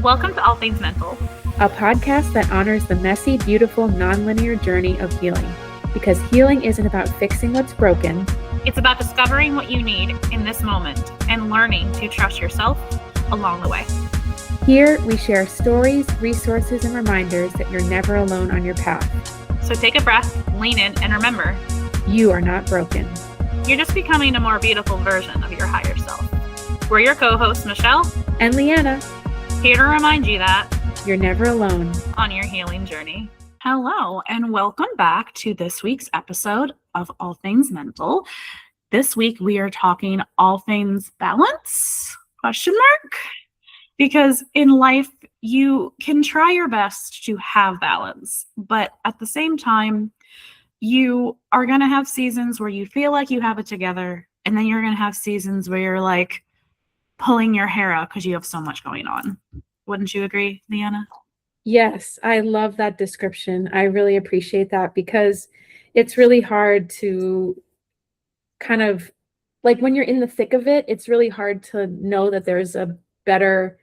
Welcome to All Things Mental, a podcast that honors the messy, beautiful, nonlinear journey of healing. Because healing isn't about fixing what's broken. It's about discovering what you need in this moment and learning to trust yourself along the way. Here, we share stories, resources, and reminders that you're never alone on your path. So take a breath, lean in, and remember, you are not broken. You're just becoming a more beautiful version of your higher self. We're your co-hosts, Michelle and Leanna, here to remind you that you're never alone on your healing journey. Hello, and welcome back to this week's episode of All Things Mental. This week, we are talking all things balance, ? Because in life, you can try your best to have balance, but at the same time, you are going to have seasons where you feel like you have it together, and then you're going to have seasons where you're like pulling your hair out because you have so much going on. Wouldn't you agree, Leanna? Yes, I love that description. I really appreciate that because it's really hard to kind of, like when you're in the thick of it, it's really hard to know that there's a better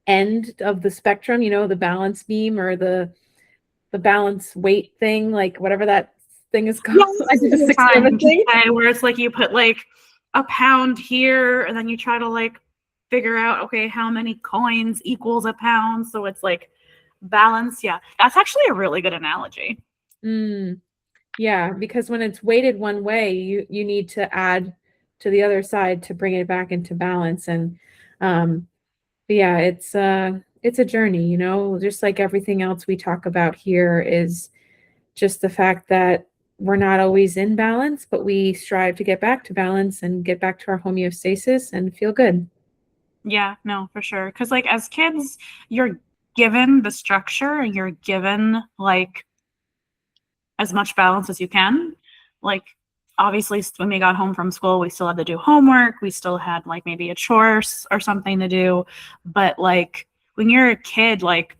end of the spectrum, you know, the balance beam or the balance weight thing, like whatever that thing is called. Where it's like you put like a pound here and then you try to like figure out, okay, how many coins equals a pound. So it's like balance. Yeah, that's actually a really good analogy. Yeah, because when it's weighted one way, you need to add to the other side to bring it back into balance. And yeah, it's a journey, you know, just like everything else we talk about here is just the fact that we're not always in balance, but we strive to get back to balance and get back to our homeostasis and feel good. Yeah, no, for sure. Because like as kids, you're given the structure and you're given like as much balance as you can. Like obviously when we got home from school, we still had to do homework. We still had like maybe a chore or something to do. But like when you're a kid, like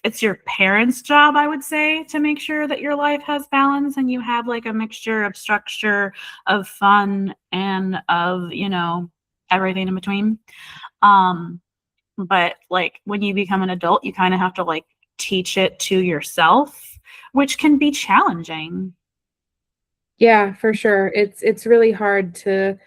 it's your parents' job, I would say, to make sure that your life has balance and you have like a mixture of structure, of fun, and of, you know, everything in between. But like when you become an adult, you kind of have to like teach it to yourself, which can be challenging. Yeah, for sure. It's really hard to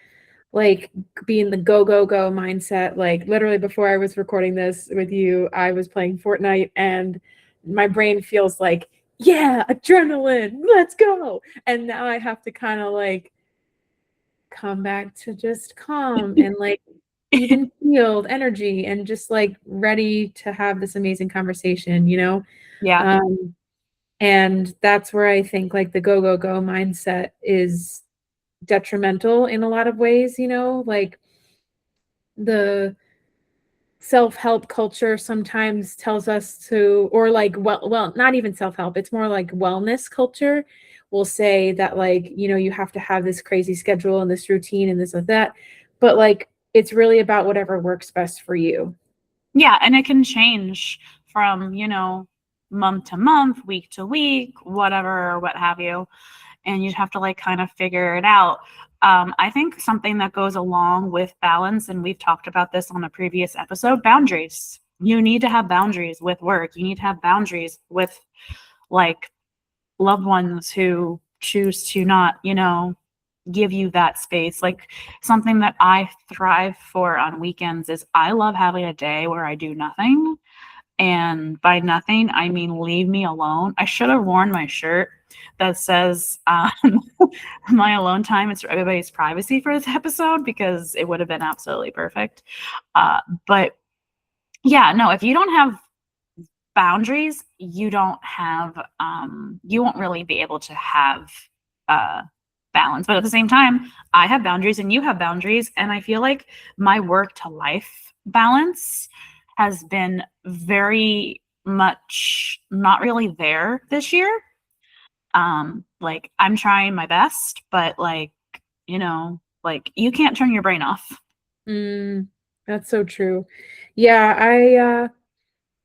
like be in the go mindset. Like literally before I was recording this with you, I was playing Fortnite and my brain feels like, yeah, adrenaline, let's go. And now I have to kind of like come back to just calm and like even field energy and just like ready to have this amazing conversation, you know? Yeah. And that's where I think like the go mindset is detrimental in a lot of ways, you know, like the self-help culture sometimes tells us to, or like, well, not even self-help, it's more like wellness culture will say that like, you know, you have to have this crazy schedule and this routine and this and that, but like, it's really about whatever works best for you. Yeah, and it can change from, you know, month to month, week to week, whatever, or what have you. And you'd have to like kind of figure it out. I think something that goes along with balance, and we've talked about this on a previous episode, boundaries. You need to have boundaries with work. You need to have boundaries with like loved ones who choose to not, you know, give you that space. Like something that I thrive for on weekends is I love having a day where I do nothing. And by nothing, I mean leave me alone. I should have worn my shirt that says my alone time is for everybody's privacy for this episode because it would have been absolutely perfect. But yeah, no, if you don't have boundaries, you don't have, you won't really be able to have balance. But at the same time, I have boundaries and you have boundaries. And I feel like my work to life balance has been very much not really there this year. Like I'm trying my best, but like, you know, like you can't turn your brain off. That's so true. Yeah,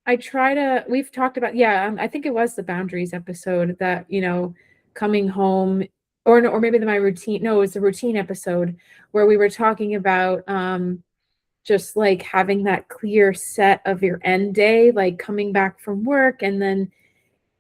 I try to, we've talked about, I think it was the boundaries episode that, you know, coming home or maybe my routine. No, it was the routine episode where we were talking about, just like having that clear set of your end day, like coming back from work and then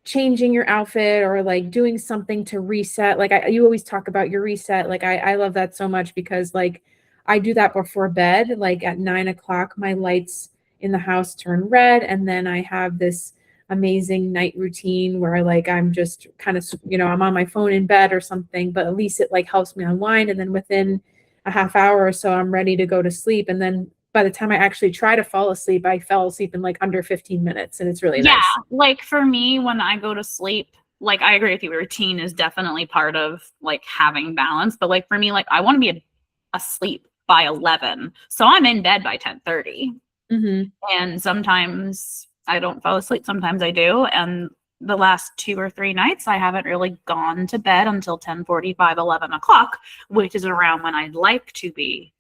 changing your outfit or like doing something to reset. Like you always talk about your reset. Like I love that so much because like I do that before bed. Like at 9 o'clock, my lights in the house turn red, and then I have this amazing night routine where like I'm just kind of, I'm on my phone in bed or something, but at least it like helps me unwind. And then within a half hour or so, I'm ready to go to sleep. And then by the time I actually try to fall asleep, I fell asleep in like under 15 minutes, and it's really Yeah, nice. like for me, when I go to sleep, like I agree with you, routine is definitely part of like having balance. But like for me, like I want to be asleep by 11. So I'm in bed by 10:30. Mm-hmm. And sometimes I don't fall asleep, sometimes I do. And the last 2 or 3 nights, I haven't really gone to bed until 10:45, 11 o'clock, which is around when I'd like to be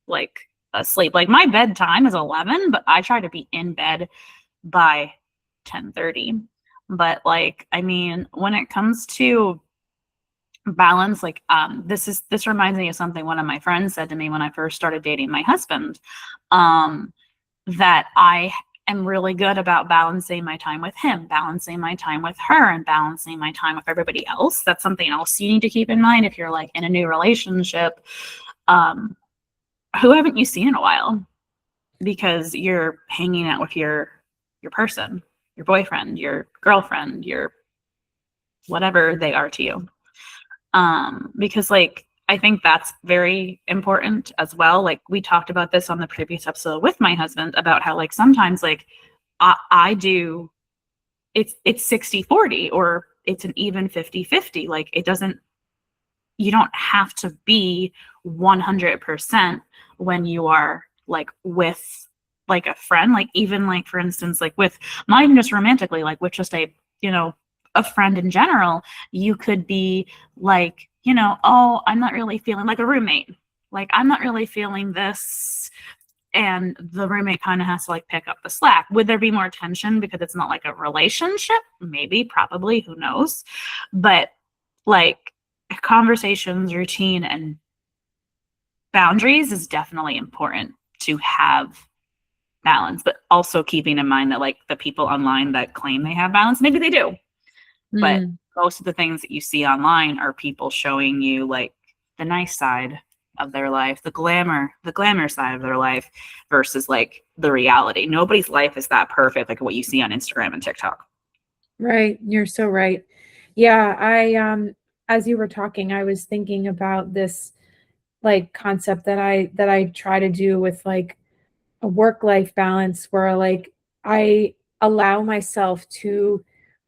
like asleep. Like my bedtime is 11, but I try to be in bed by 10:30. But like, I mean, when it comes to balance, like this reminds me of something one of my friends said to me when I first started dating my husband. Um that I am really good about balancing my time with him, balancing my time with her, and balancing my time with everybody else. That's something else you need to keep in mind if you're like in a new relationship. Um, who haven't you seen in a while? Because you're hanging out with your person, your boyfriend, your girlfriend, your whatever they are to you. Because like I think that's very important as well. Like we talked about this on the previous episode with my husband about how like sometimes like I do it's 60/40 or it's an even 50/50. Like it doesn't you don't have to be 100% when you are like with like a friend, like even like for instance like with not even just romantically, like with just a a friend in general. You could be like, oh, I'm not really feeling like a roommate, like I'm not really feeling this, and the roommate kind of has to like pick up the slack. Would there be more tension because it's not like a relationship? Maybe, probably, who knows. But like conversations, routine, and boundaries is definitely important to have balance, but also keeping in mind that like the people online that claim they have balance, maybe they do, but Mm. most of the things that you see online are people showing you like the nice side of their life, the glamour side of their life versus like the reality. Nobody's life is that perfect like what you see on Instagram and TikTok. Right. You're so right. Yeah, as you were talking, I was thinking about this like concept that I try to do with like a work-life balance where like I allow myself to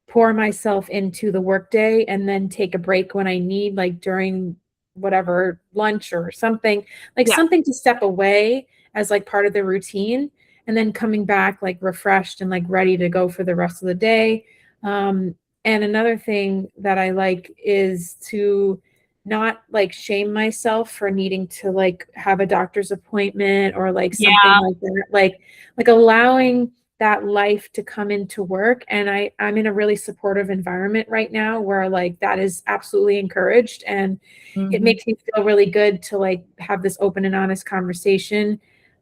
pour myself into the workday and then take a break when I need, like during whatever lunch or something, like Yeah. something to step away as like part of the routine, and then coming back like refreshed and like ready to go for the rest of the day. And another thing that I like is to not like shame myself for needing to like have a doctor's appointment or like something Yeah. like that. Like allowing that life to come into work. And I'm in a really supportive environment right now where like that is absolutely encouraged. And it Mhm. makes me feel really good to like have this open and honest conversation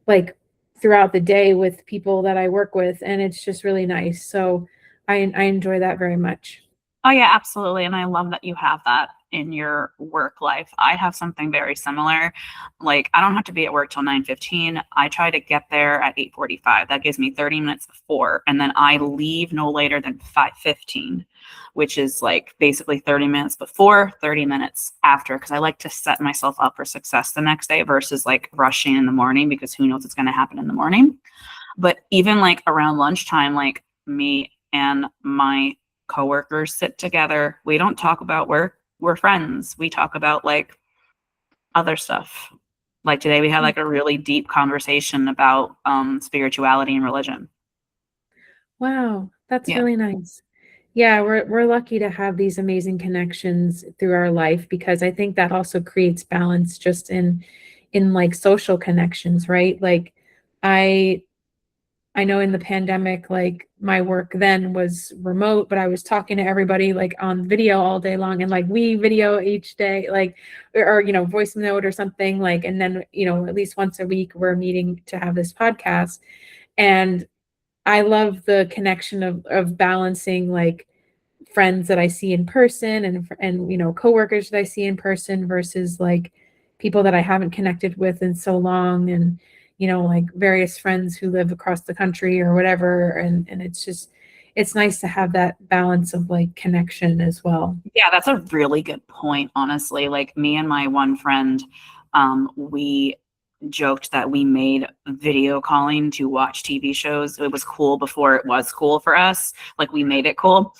like throughout the day with people that I work with. And it's just really nice. So I enjoy that very much. Oh yeah, absolutely. And I love that you have that in your work life. I have something very similar. Like I don't have to be at work till 9:15. I try to get there at 8:45. That gives me 30 minutes before. And then I leave no later than 5:15, which is like basically 30 minutes before, 30 minutes after, because I like to set myself up for success the next day versus like rushing in the morning because who knows what's going to happen in the morning. But even like around lunchtime, like me and my coworkers sit together. We don't talk about work. We're friends. We talk about like other stuff. Like today we had like a really deep conversation about spirituality and religion. Wow, that's Yeah. really nice. Yeah, we're lucky to have these amazing connections through our life because I think that also creates balance just in like social connections, right? Like I I know in the pandemic, like my work then was remote, but I was talking to everybody like on video all day long, and like we video each day, like, or, you know, voice note or something like, and then, you know, at least once a week we're meeting to have this podcast. And I love the connection of balancing like friends that I see in person and you know coworkers that I see in person versus like people that I haven't connected with in so long, and you know like various friends who live across the country or whatever, and it's just it's nice to have that balance of like connection as well. Yeah, that's a really good point, honestly. Like me and my one friend, we joked that we made video calling to watch TV shows. It was cool before it was cool for us. Like we made it cool.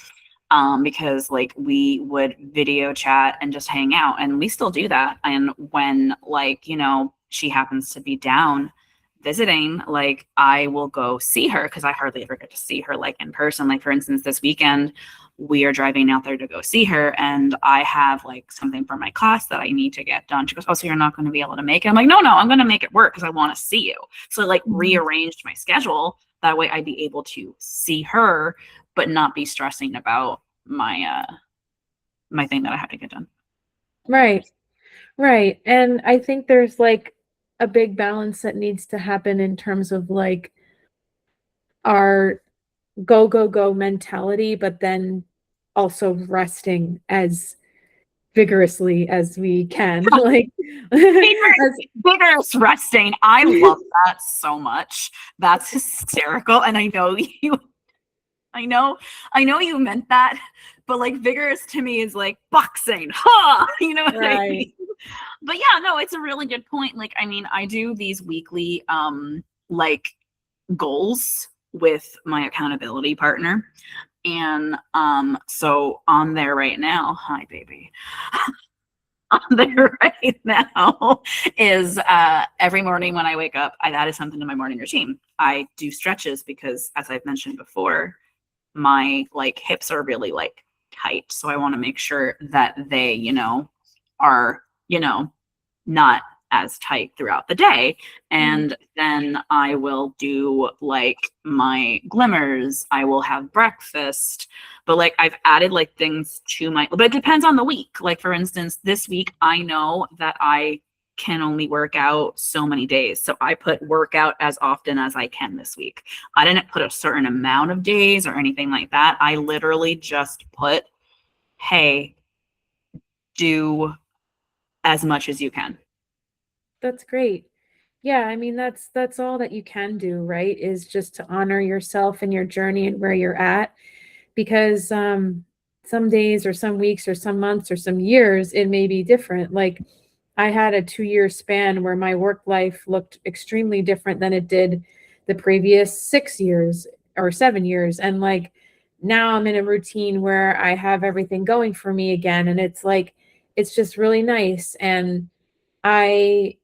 Because like we would video chat and just hang out, and we still do that. And when like, you know, she happens to be down visiting, like I will go see her because I hardly ever get to see her like in person. Like for instance, this weekend we are driving out there to go see her, and I have like something for my class that I need to get done. She goes, "Oh, so you're not going to be able to make it?" I'm like, no, I'm going to make it work because I want to see you. So I like Mhm. rearranged my schedule that way I'd be able to see her but not be stressing about my thing that I have to get done. Right, right. And I think there's like a big balance that needs to happen in terms of like our go, go, go mentality, but then also resting as vigorously as we can. Like, as Vigorous resting. I love that so much. That's hysterical. And I know you I know I know you meant that, but like vigorous to me is like boxing. Huh! You know what I right. mean? But yeah, no, it's a really good point. Like, I mean, I do these weekly like goals with my accountability partner. And so on there right now, hi baby. On there right now is every morning when I wake up, I've added something to my morning routine. I do stretches because as I've mentioned before, my like hips are really like tight. So I want to make sure that they, you know, are, you know, not as tight throughout the day. Mhm. And then I will do like my glimmers. I will have breakfast. But like I've added like things to my, but it depends on the week. Like for instance, this week I know that I can only work out so many days. So I put workout as often as I can this week. I didn't put a certain amount of days or anything like that. I literally just put, hey, do as much as you can. That's great. Yeah, I mean that's all that you can do, right? Is just to honor yourself and your journey and where you're at, because some days or some weeks or some months or some years it may be different. Like I had a 2-year span where my work life looked extremely different than it did the previous 6 years or 7 years, and like now I'm in a routine where I have everything going for me again, and it's like it's just really nice. And I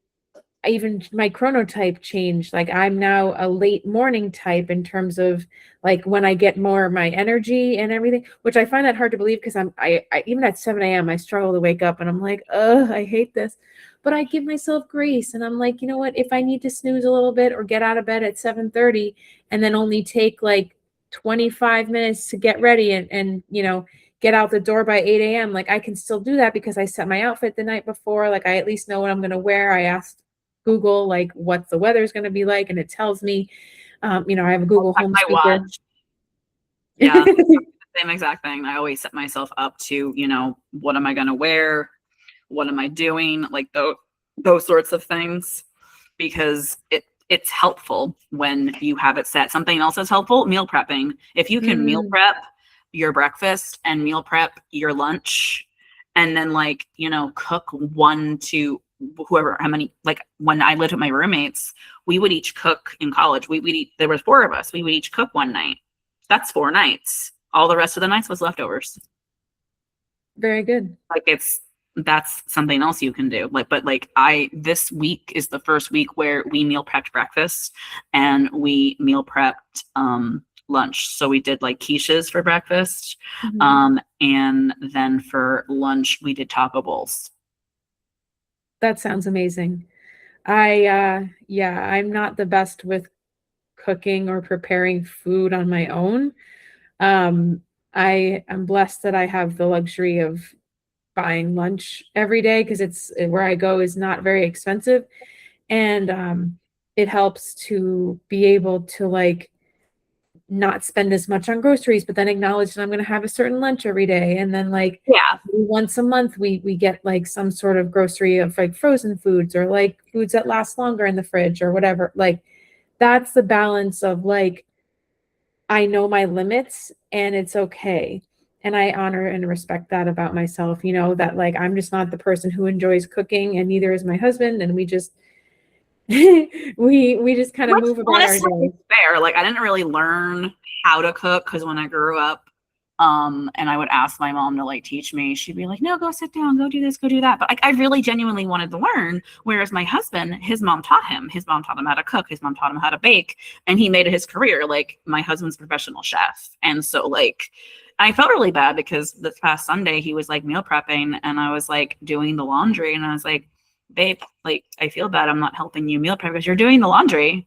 even my chronotype changed. Like I'm now a late morning type in terms of like when I get more of my energy and everything, which I find that hard to believe because I even at 7 a.m. I struggle to wake up and I'm like, I hate this. But I give myself grace and I'm like, you know what, if I need to snooze a little bit or get out of bed at 7:30 and then only take like 25 minutes to get ready and you know get out the door by 8 a.m. Like I can still do that because I set my outfit the night before. Like I at least know what I'm gonna wear. I asked Google like what the weather's going to be like, and it tells me. You know, I have a Google Check Home my speaker. watch. Yeah, same exact thing. I always set myself up to, you know, what am I going to wear? What am I doing? Like those sorts of things, because it's helpful when you have it set. Something else that's helpful, meal prepping. If you can meal Mm, prep your breakfast and meal prep your lunch, and then like, you know, cook one to whoever, how many, like when I lived with my roommates, we would each cook in college. We would eat, there was four of us. We would each cook one night. That's 4 nights. All the rest of the nights was leftovers. very good. Like that's something else you can do. Like, but like I this week is the first week where we meal prepped breakfast and we meal prepped lunch. So we did like quiches for breakfast. Mhm. And then for lunch we did taco bowls. That sounds amazing. Yeah, I'm not the best with cooking or preparing food on my own. I am blessed that I have the luxury of buying lunch every day because it's where I go is not very expensive. And it helps to be able to like not spend as much on groceries, but then acknowledge that I'm going to have a certain lunch every day. And then like Yeah. once a month, we get like some sort of grocery of like frozen foods or like foods that last longer in the fridge or whatever. Like that's the balance of like, I know my limits and it's okay. And I honor and respect that about myself, that like I'm just not the person who enjoys cooking and neither is my husband. And we just we just kind of Which move about our honestly day. is fair. Like I didn't really learn how to cook because when I grew up, and I would ask my mom to like teach me, she'd be like, "No, go sit down, go do this, go do that." But I really genuinely wanted to learn. Whereas my husband, his mom taught him. His mom taught him how to cook. His mom taught him how to bake, and he made it his career. Like my husband's a professional chef, and so like I felt really bad because this past Sunday he was like meal prepping, and I was like doing the laundry, and I was like, "Babe, like I feel bad I'm not helping you meal prep because you're doing the laundry."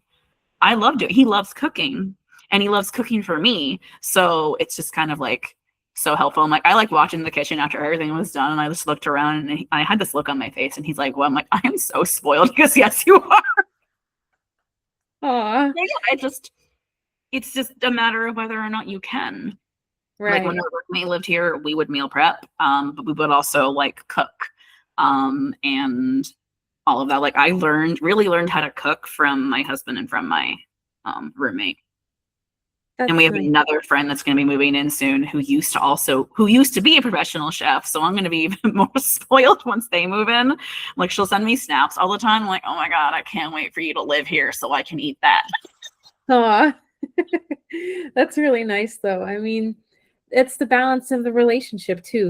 I love doing. He loves cooking, and he loves cooking for me. So it's just kind of like so helpful. I'm like, I like watching the kitchen after everything was done, and I just looked around, and I had this look on my face, and he's like, "Well," I'm like, "I am so spoiled." Because yes, you are. Aw, Yeah, it's just a matter of whether or not you can. Like when right. our roommate lived here, we would meal prep, but we would also like cook, and all of that. Like I really learned how to cook from my husband and from my roommate. And we That's have nice. another friend that's going to be moving in soon who used to be a professional chef. So I'm going to be even more spoiled once they move in. Like she'll send me snaps all the time. I'm like, oh my God, I can't wait for you to live here so I can eat that. Aw. That's really nice though. I mean, it's the balance of the relationship too,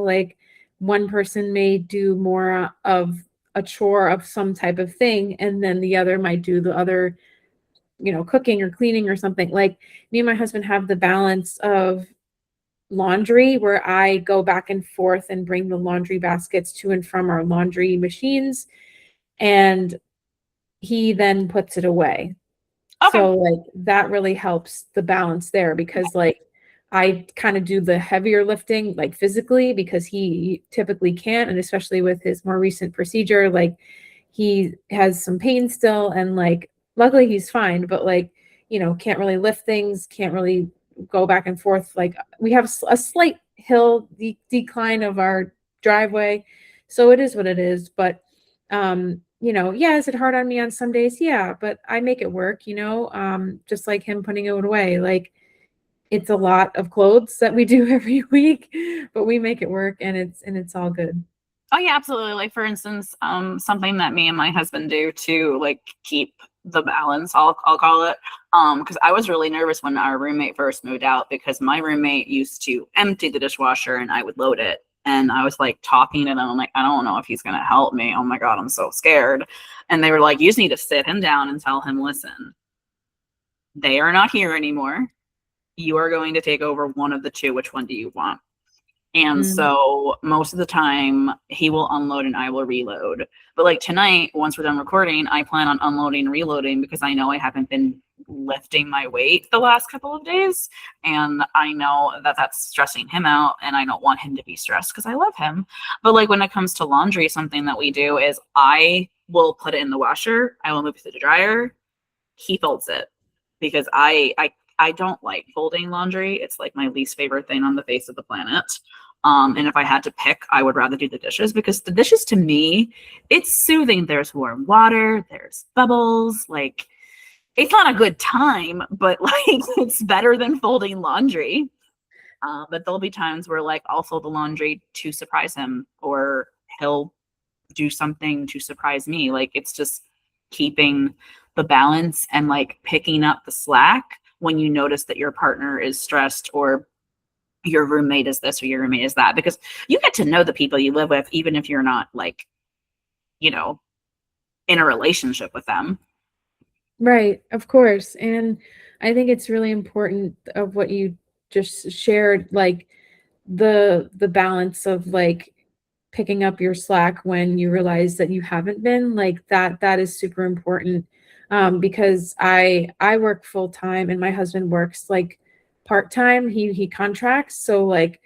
like one person may do more of a chore of some type of thing, and then the other might do the other, cooking or cleaning or something. Like me and my husband have the balance of laundry where I go back and forth and bring the laundry baskets to and from our laundry machines, and he then puts it away. Okay. So, like, that really helps the balance there because, like, I kind of do the heavier lifting, like, physically because he typically can't, and especially with his more recent procedure, like, he has some pain still, and, like, luckily he's fine, but, like, can't really lift things, can't really go back and forth. Like, we have a slight hill decline of our driveway, so it is what it is, but yeah, is it hard on me on some days? Yeah, but I make it work, just like him putting it away. Like it's a lot of clothes that we do every week, but we make it work and it's all good. Oh yeah, absolutely. Like for instance, something that me and my husband do to like keep the balance, I'll call it. Because I was really nervous when our roommate first moved out because my roommate used to empty the dishwasher and I would load it. And I was like talking to them. I'm like, I don't know if he's gonna help me. Oh my God, I'm so scared. And they were like, you just need to sit him down and tell him, listen, they are not here anymore. You are going to take over one of the two. Which one do you want? And Mm, so most of the time he will unload and I will reload. But like tonight, once we're done recording, I plan on unloading and reloading because I know I haven't been lifting my weight the last couple of days. And I know that that's stressing him out and I don't want him to be stressed because I love him. But like when it comes to laundry, something that we do is I will put it in the washer, I will move it to the dryer, he folds it because I don't like folding laundry. It's like my least favorite thing on the face of the planet. And if I had to pick, I would rather do the dishes because the dishes to me, it's soothing. There's warm water, there's bubbles. Like it's not a good time, but like it's better than folding laundry. But there'll be times where like I'll fold the laundry to surprise him, or he'll do something to surprise me. Like it's just keeping the balance and like picking up the slack when you notice that your partner is stressed or your roommate is this or your roommate is that, because you get to know the people you live with even if you're not like, you know, in a relationship with them. right, of course. And I think it's really important of what you just shared, like the balance of like picking up your slack when you realize that you haven't been like that is super important. because I work full time and my husband works like part time. He contracts, so like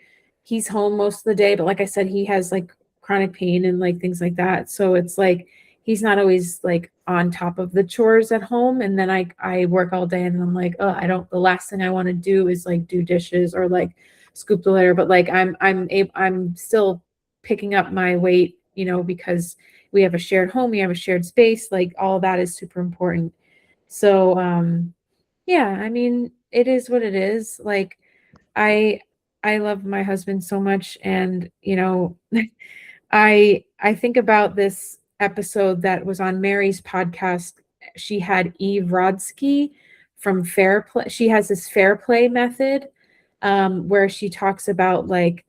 he's home most of the day. But like I said, he has like chronic pain and like things like that. So it's like he's not always like on top of the chores at home. And then I work all day and I'm like, oh, I don't. The last thing I want to do is like do dishes or like scoop the litter. But like I'm still picking up my weight, because we have a shared home, we have a shared space, like all that is super important. So yeah, I mean, it is what it is. Like I I love my husband so much, and I think about this episode that was on Mary's podcast. She had Eve Rodsky from Fair Play. She has this Fair Play method, where she talks about like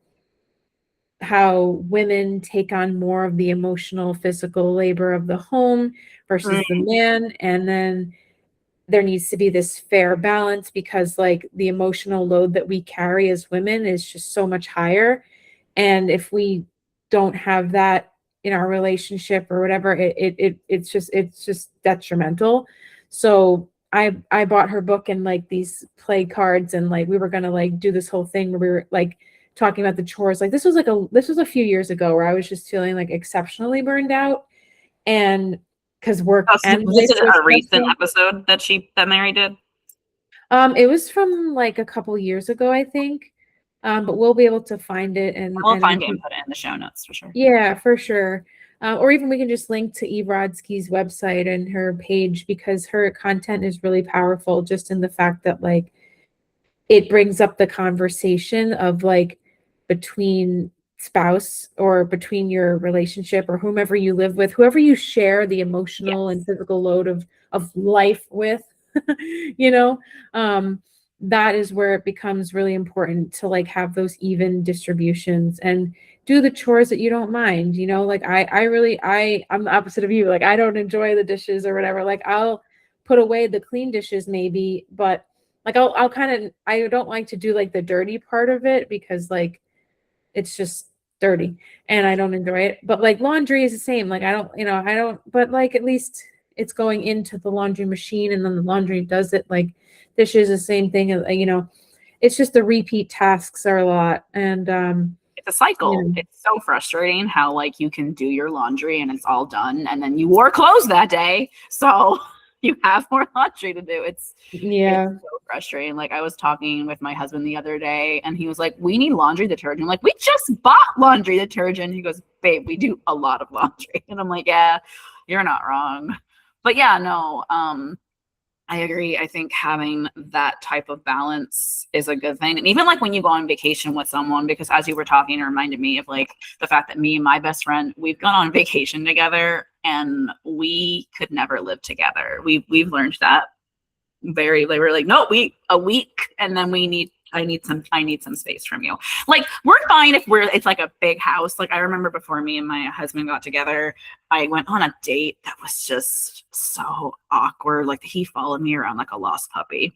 how women take on more of the emotional, physical labor of the home versus the man. And then there needs to be this fair balance because like the emotional load that we carry as women is just so much higher. And if we don't have that in our relationship or whatever, it's just detrimental. So I bought her book and like these play cards, and like we were gonna like do this whole thing where we were like talking about the chores. Like this was a few years ago where I was just feeling like exceptionally burned out, and because work Oh, so and this life is was a recent stressful. episode that Mary did. It was from like a couple years ago, I think. But we'll be able to find it We'll and find it and put it in the show notes for sure. yeah, for sure. Or even we can just link to Eve Rodsky's website and her page because her content is really powerful just in the fact that like it brings up the conversation of like between spouse or between your relationship or whomever you live with, whoever you share the emotional and Yes. physical load of life with, you know, that is where it becomes really important to like have those even distributions and do the chores that you don't mind, like I'm the opposite of you. Like I don't enjoy the dishes or whatever. Like I'll put away the clean dishes maybe, but like I'll kind of I don't like to do like the dirty part of it because like it's just dirty and I don't enjoy it. But like laundry is the same. Like I don't but like at least it's going into the laundry machine and then the laundry does it. Like dishes the same thing. It's just the repeat tasks are a lot. And It's a cycle. It's so frustrating how like you can do your laundry and it's all done and then you wore clothes that day. So you have more laundry to do. It's so frustrating. Like I was talking with my husband the other day and he was like, we need laundry detergent. I'm like, we just bought laundry detergent. He goes, babe, we do a lot of laundry. And I'm like, yeah, you're not wrong. But yeah, no, I agree. I think having that type of balance is a good thing. And even like when you go on vacation with someone, because as you were talking, it reminded me of like the fact that me and my best friend, we've gone on vacation together and we could never live together. We've learned that they were like, no, a week and then I need some space from you. Like we're fine if it's like a big house. Like I remember before me and my husband got together, I went on a date that was just so awkward. Like he followed me around like a lost puppy.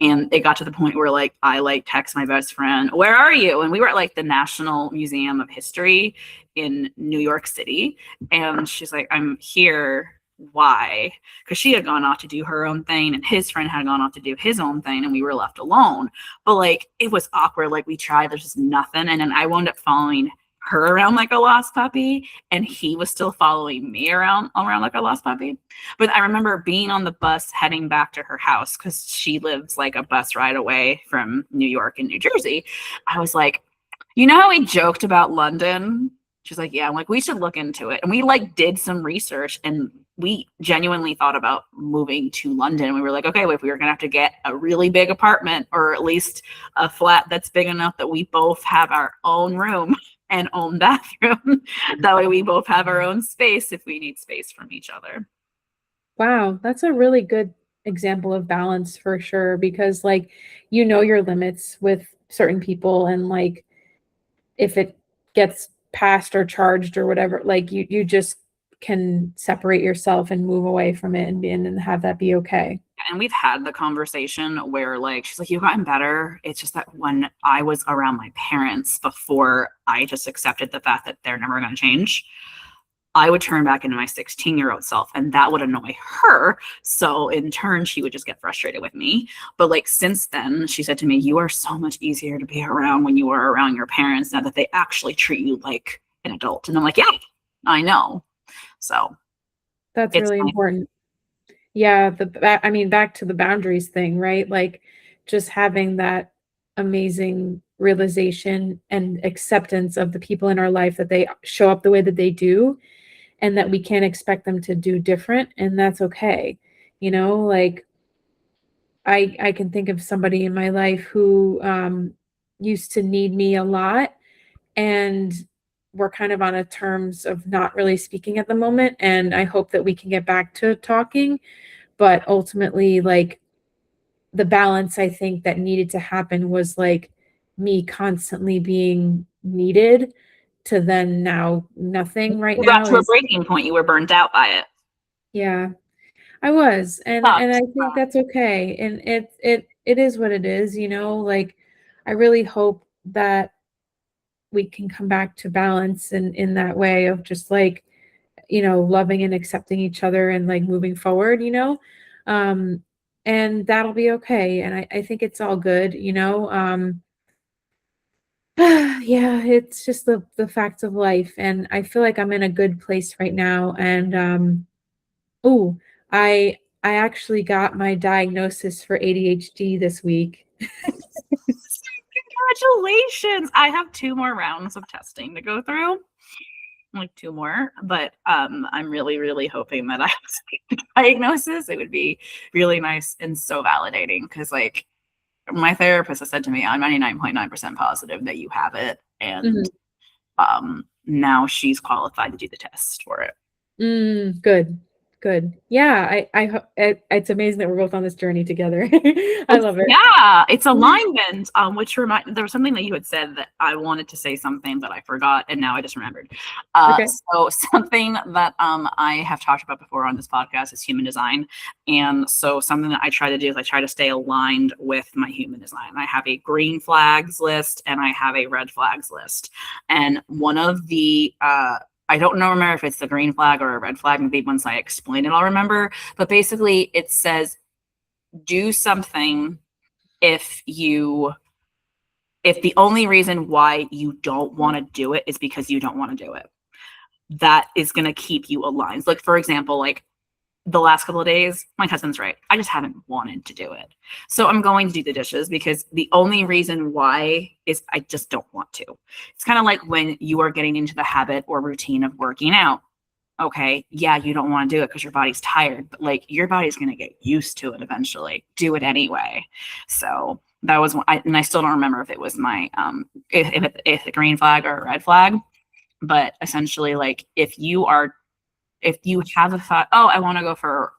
And it got to the point where like I like text my best friend, where are you? And we were at like the National Museum of History in New York City. And she's like, I'm here. Why? Because she had gone off to do her own thing and his friend had gone off to do his own thing and we were left alone. But like it was awkward. Like we tried, there's just nothing. And then I wound up following her around like a lost puppy and he was still following me around like a lost puppy. But I remember being on the bus heading back to her house because she lives like a bus ride away from New York and New Jersey. I was like, you know how we joked about London? She's like, yeah. I'm like, we should look into it. And we like did some research and we genuinely thought about moving to London. We were like, okay, well, if we were going to have to get a really big apartment or at least a flat that's big enough that we both have our own room and own bathroom. That way we both have our own space if we need space from each other. Wow, that's a really good example of balance for sure because like your limits with certain people and like if it gets passed or charged or whatever, like you just can separate yourself and move away from it and have that be okay. And we've had the conversation where like she's like, you've gotten better. It's just that when I was around my parents before, I just accepted the fact that they're never going to change. I would turn back into my 16-year-old self, and that would annoy her. So in turn, she would just get frustrated with me. But like since then, she said to me, "You are so much easier to be around when you are around your parents now that they actually treat you like an adult." And I'm like, "Yeah, I know." So That's it's really nice. important. Yeah, I mean, back to the boundaries thing, right? Like just having that amazing realization and acceptance of the people in our life that they show up the way that they do and that we can't expect them to do different, and that's okay. You know, like I can think of somebody in my life who used to need me a lot, and we're kind of on a terms of not really speaking at the moment, and I hope that we can get back to talking, but ultimately, like, the balance I think that needed to happen was like me constantly being needed to then now nothing right You got now to a is, breaking point. You were burned out by it. yeah, I was, and Sucks. I think that's okay, and it is what it is, you know, like I really hope that we can come back to balance in that way of just like, you know, loving and accepting each other and like moving forward, you know. Um and that'll be okay. And I think it's all good, you know. Yeah, it's just the facts of life. And I feel like I'm in a good place right now. And oh, I actually got my diagnosis for ADHD this week. Congratulations. I have 2 more rounds of testing to go through. Like 2 more, but I'm really, really hoping that I have a diagnosis. It would be really nice and so validating because like my therapist has said to me, I'm 99.9% positive that you have it. And Mhm. now she's qualified to do the test for it. Good. Good. Yeah, it's amazing that we're both on this journey together. I love it. Yeah, it's alignment. Which remind there was something that you had said that I wanted to say something that I forgot, and now I just remembered. Okay. So something that I have talked about before on this podcast is human design, and so something that I try to do is I try to stay aligned with my human design. I have a green flags list and I have a red flags list, and one of the I don't know remember if it's the green flag or a red flag. Maybe once I explain it, I'll remember. But basically, it says do something if you if the only reason why you don't want to do it is because you don't want to do it. That is going to keep you aligned. Like for example, like the last couple of days, my husband's right. I just haven't wanted to do it. So I'm going to do the dishes because the only reason why is I just don't want to. It's kind of like when you are getting into the habit or routine of working out. Okay, yeah, you don't want to do it because your body's tired, but like your body's going to get used to it eventually. Do it anyway. So that was one, and I still don't remember if it was my if a green flag or a red flag, but essentially, like if you have a thought, oh, I want to go for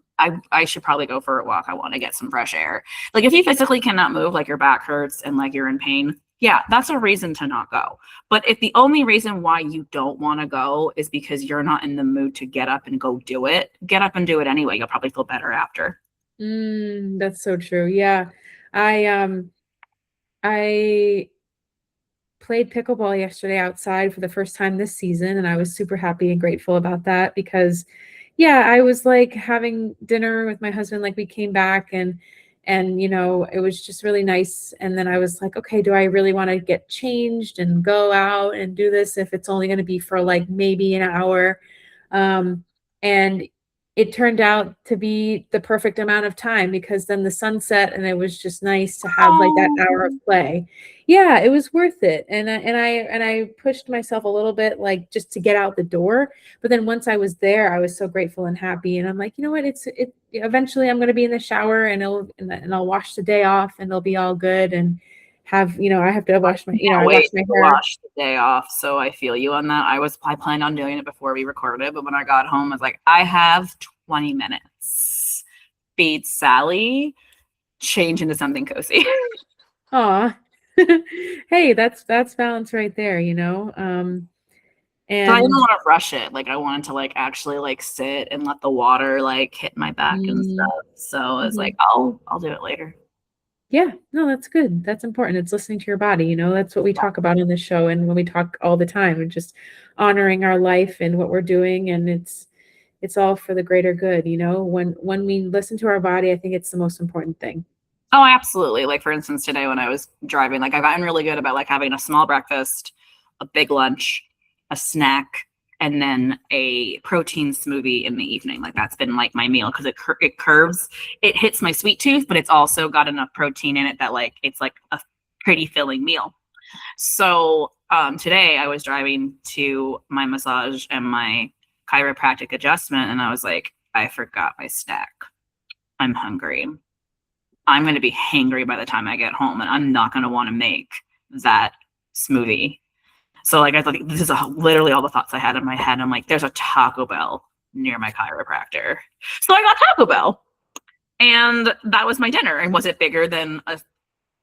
I should probably go for a walk. I want to get some fresh air. Like if you physically cannot move, like your back hurts and like you're in pain, yeah, that's a reason to not go. But if the only reason why you don't want to go is because you're not in the mood to get up and go do it, get up and do it anyway. You'll probably feel better after. That's so true. Yeah. I played pickleball yesterday outside for the first time this season, and I was super happy and grateful about that because yeah, I was like having dinner with my husband, like we came back and you know, it was just really nice. And then I was like, okay, do I really want to get changed and go out and do this if it's only going to be for like maybe an hour? And it turned out to be the perfect amount of time because then the sun set and it was just nice to have like that Oh, hour of play. Yeah, it was worth it. And I pushed myself a little bit like just to get out the door. But then once I was there, I was so grateful and happy. And I'm like, you know what? It eventually I'm gonna be in the shower and I'll wash the day off and it'll be all good and have, you know, I have to wash my, you know, can't I wash wait my to hair. wash the day off. So I feel you on that. I planned on doing it before we recorded, but when I got home, I was like, I have 20 minutes. Feed Sally, change into something cozy. Aw. Hey, that's balance right there, you know? But I didn't And want to rush it. Like I wanted to like actually like sit and let the water like hit my back and mm, stuff. So it's like mhm. I'll do it later. Yeah, no, that's good. That's important. It's listening to your body, you know, that's what we talk about on this show and when we talk all the time and just honoring our life and what we're doing and it's all for the greater good, you know. When we listen to our body, I think it's the most important thing. Oh, absolutely. Like for instance, today when I was driving, like I've gotten really good about like having a small breakfast, a big lunch, a snack, and then a protein smoothie in the evening. Like that's been like my meal because it curves, it hits my sweet tooth, but it's also got enough protein in it that like it's like a pretty filling meal. So today I was driving to my massage and my chiropractic adjustment, and I was like, I forgot my snack. I'm hungry. I'm going to be hangry by the time I get home, and I'm not going to want to make that smoothie. So, like, I thought this is literally all the thoughts I had in my head. I'm like, there's a Taco Bell near my chiropractor. So I got Taco Bell, and that was my dinner. And was it bigger than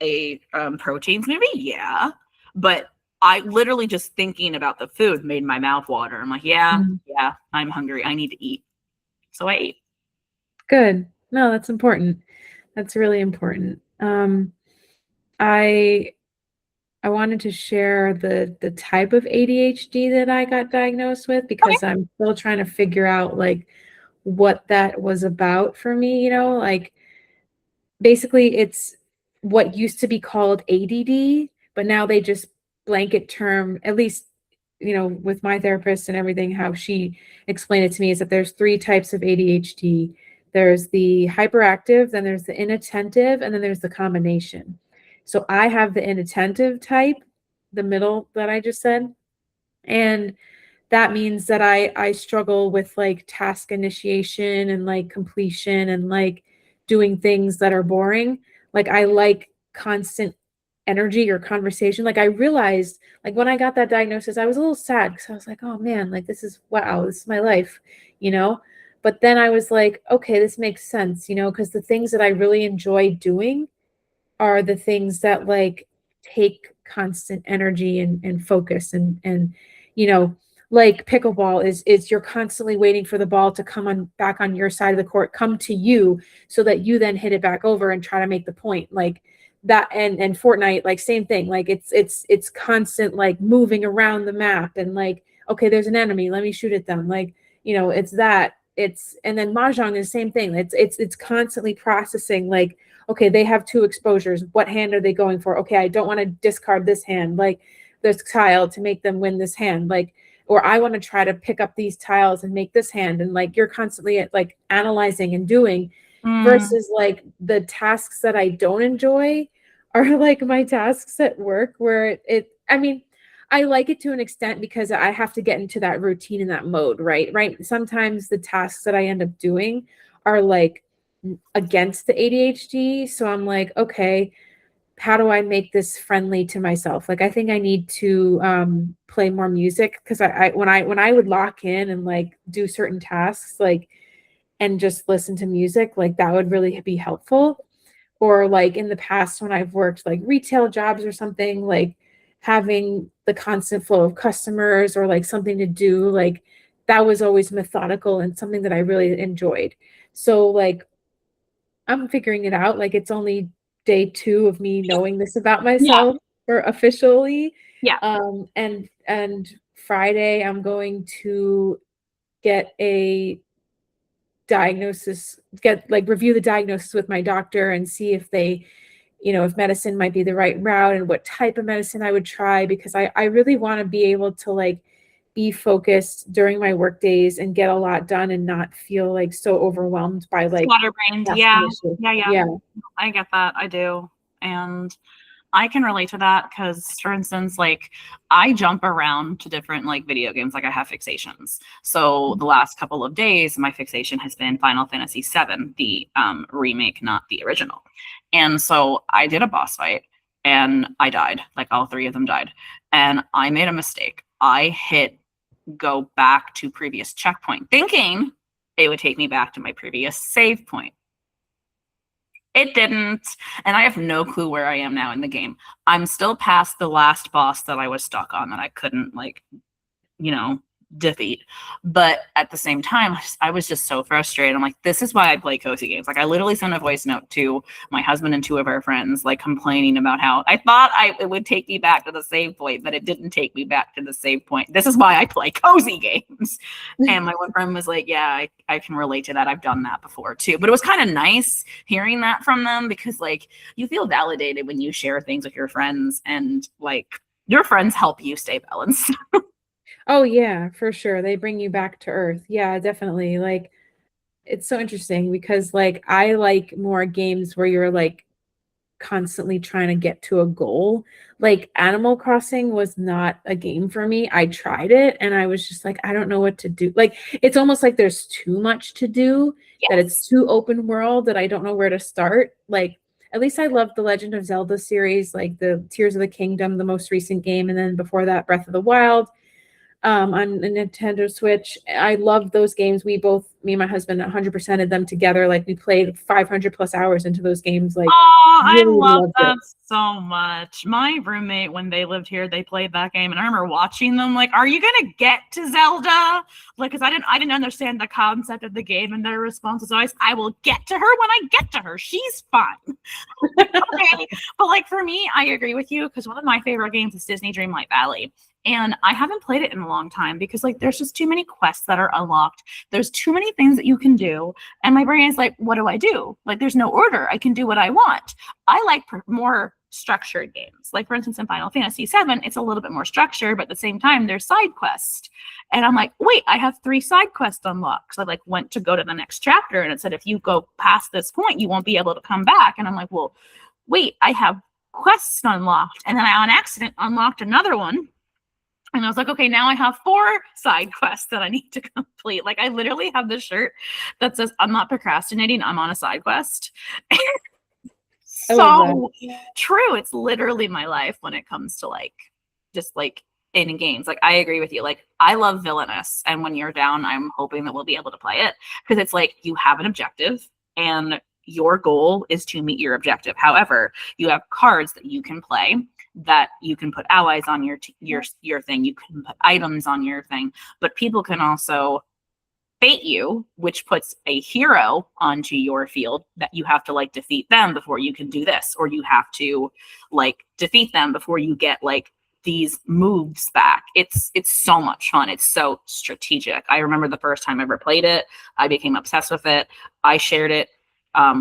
a protein smoothie? Yeah. But I literally just thinking about the food made my mouth water. I'm like, yeah, Mhm. yeah, I'm hungry. I need to eat. So I ate. Good. No, that's important. That's really important. I I wanted to share the type of ADHD that I got diagnosed with Okay. because I'm still trying to figure out like what that was about for me, you know, like basically it's what used to be called ADD, but now they just blanket term, at least, you know, with my therapist and everything, how she explained it to me is that there's three types of ADHD. There's the hyperactive, then there's the inattentive, and then there's the combination. So I have the inattentive type, the middle that I just said. And that means that I struggle with like task initiation and like completion and like doing things that are boring. Like I like constant energy or conversation. Like I realized like when I got that diagnosis, I was a little sad because I was like, oh man, like this is wow, this is my life, you know? But then I was like, okay, this makes sense, you know, because the things that I really enjoy doing are the things that like take constant energy and focus and you know like pickleball is you're constantly waiting for the ball to come on back on your side of the court come to you so that you then hit it back over and try to make the point like that and Fortnite like same thing like it's constant like moving around the map and like okay there's an enemy let me shoot at them like you know it's that it's and then mahjong is the same thing it's constantly processing like okay, they have two exposures. What hand are they going for? Okay, I don't want to discard this hand, like this tile to make them win this hand. Like, or I want to try to pick up these tiles and make this hand. And like you're constantly like analyzing and doing Mm, versus like the tasks that I don't enjoy are like my tasks at work where I mean, I like it to an extent because I have to get into that routine and that mode, right? Right. Sometimes the tasks that I end up doing are like against the ADHD. So I'm like, okay, how do I make this friendly to myself? Like, I think I need to play more music because when I would lock in and like do certain tasks, like and just listen to music, like that would really be helpful. Or like in the past when I've worked like retail jobs or something, like having the constant flow of customers or like something to do, like that was always methodical and something that I really enjoyed. So like I'm figuring it out. Like it's only day 2 of me knowing this about yeah, myself or officially. yeah. And Friday I'm going to get a diagnosis, get like review the diagnosis with my doctor and see if they, you know, if medicine might be the right route and what type of medicine I would try because I really want to be able to like be focused during my work days and get a lot done and not feel like so overwhelmed by like Scatterbrained. task Yeah. initiative. Yeah. Yeah. Yeah. I get that. I do. And I can relate to that because, for instance, like I jump around to different like video games, like I have fixations. So the last couple of days, my fixation has been Final Fantasy VII, the remake, not the original. And so I did a boss fight and I died. Like all three of them died. And I made a mistake. I hit go back to previous checkpoint, thinking it would take me back to my previous save point. It didn't. And I have no clue where I am now in the game. I'm still past the last boss that I was stuck on that I couldn't, like, you know, defeat. But at the same time, I was just so frustrated. I'm like, this is why I play cozy games. Like, I literally sent a voice note to my husband and two of our friends, like complaining about how I thought it would take me back to the save point, but it didn't take me back to the save point. This is why I play cozy games. And my one friend was like, yeah, I can relate to that. I've done that before too. But it was kind of nice hearing that from them, because like you feel validated when you share things with your friends, and like your friends help you stay balanced. Oh yeah, for sure. They bring you back to earth. Yeah, definitely. Like it's so interesting because like I like more games where you're like constantly trying to get to a goal. Like Animal Crossing was not a game for me. I tried it and I was just like, I don't know what to do. Like it's almost like there's too much to do, that it's Yes. too open world that I don't know where to start. Like at least I love the Legend of Zelda series, like the Tears of the Kingdom, the most recent game, and then before that Breath of the Wild on the Nintendo Switch. I love those games. We both, me and my husband, 100% of them together. Like we played 500 plus hours into those games. Like Oh, I really love loved that it. so much. My roommate, when they lived here, they played that game, and I remember watching them. Like, are you gonna get to Zelda? Like, because I didn't understand the concept of the game, and their response was always, "I will get to her when I get to her. She's fine." Okay, but like for me, I agree with you, because one of my favorite games is Disney Dreamlight Valley. And I haven't played it in a long time because like there's just too many quests that are unlocked. There's too many things that you can do. And my brain is like, what do I do? Like there's no order. I can do what I want. I like more structured games. Like for instance, in Final Fantasy VII, it's a little bit more structured, but at the same time, there's side quests. And I'm like, wait, I have 3 side quests unlocked. So I like went to go to the next chapter, and it said, if you go past this point, you won't be able to come back. And I'm like, well, wait, I have quests unlocked. And then I on accident unlocked another one. And I was like, okay, now I have 4 side quests that I need to complete. Like I literally have this shirt that says, I'm not procrastinating, I'm on a side quest. I love that. So true. It's literally my life when it comes to like just like in games. Like I agree with you. Like I love Villainous. And when you're down, I'm hoping that we'll be able to play it, because it's like you have an objective and your goal is to meet your objective. However, you have cards that you can play, that you can put allies on your thing, you can put items on your thing, but people can also bait you, which puts a hero onto your field that you have to like defeat them before you can do this, or you have to like defeat them before you get like these moves back. It's so much fun. It's so strategic. I remember the first time I ever played it, I became obsessed with it. I shared it